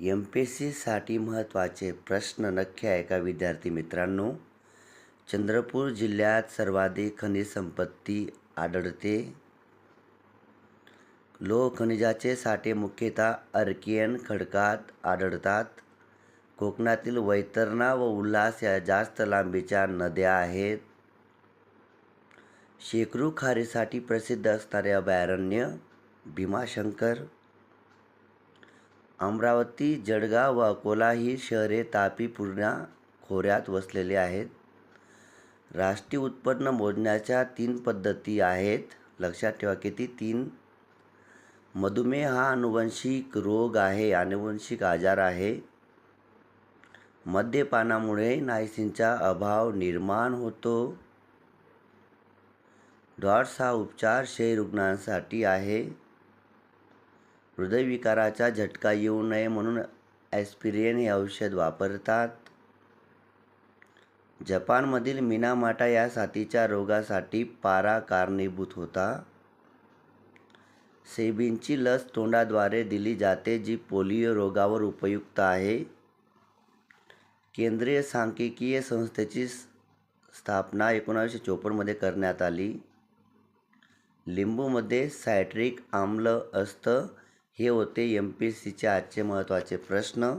MPSCसाठी महत्त्वाचे प्रश्न नक्की ऐका विद्यार्थी मित्रांनो. चंद्रपूर जिल्ह्यात सर्वाधिक खनिज संपत्ती आढळते. लोह खनिजाचे साठे मुख्यतः अर्कियन खडकात आढळतात. कोकणातील वैतरणा व उल्हास या जास्त लांबीच्या नद्या आहेत. शेकरू खारीसाठी प्रसिद्ध असणारे अभयारण्य भीमाशंकर. अमरावती, जळगाव व अकोला ही शहरे तापी पूर्णा खोऱ्यात वसलेली आहेत. राष्ट्रीय उत्पन्न मोजण्याच्या 3 पद्धती आहेत. लक्षात ठेवा किती 3. मधुमेह हा अनुवंशिक रोग आहे, अनुवंशिक आजार आहे. मद्यपानामुळे नायसीनचा अभाव निर्माण होतो. डॉट्स हा उपचार क्षयरुग्णांसाठी आहे. हृदयविकाराचा झटका येऊ नये म्हणून ॲस्पिरिन हे औषध वापरतात. जपानमधील मिनामाटा या साथीच्या रोगासाठी पारा कारणीभूत होता. सेबींची लस तोंडाद्वारे दिली जाते जी पोलिओ रोगावर उपयुक्त आहे. केंद्रीय सांख्यिकीय संस्थेची स्थापना 1954 मध्ये करण्यात आली. लिंबूमध्ये सायट्रिक आम्ल असतं. हे होते MPSCचे आजचे महत्त्वाचे प्रश्न.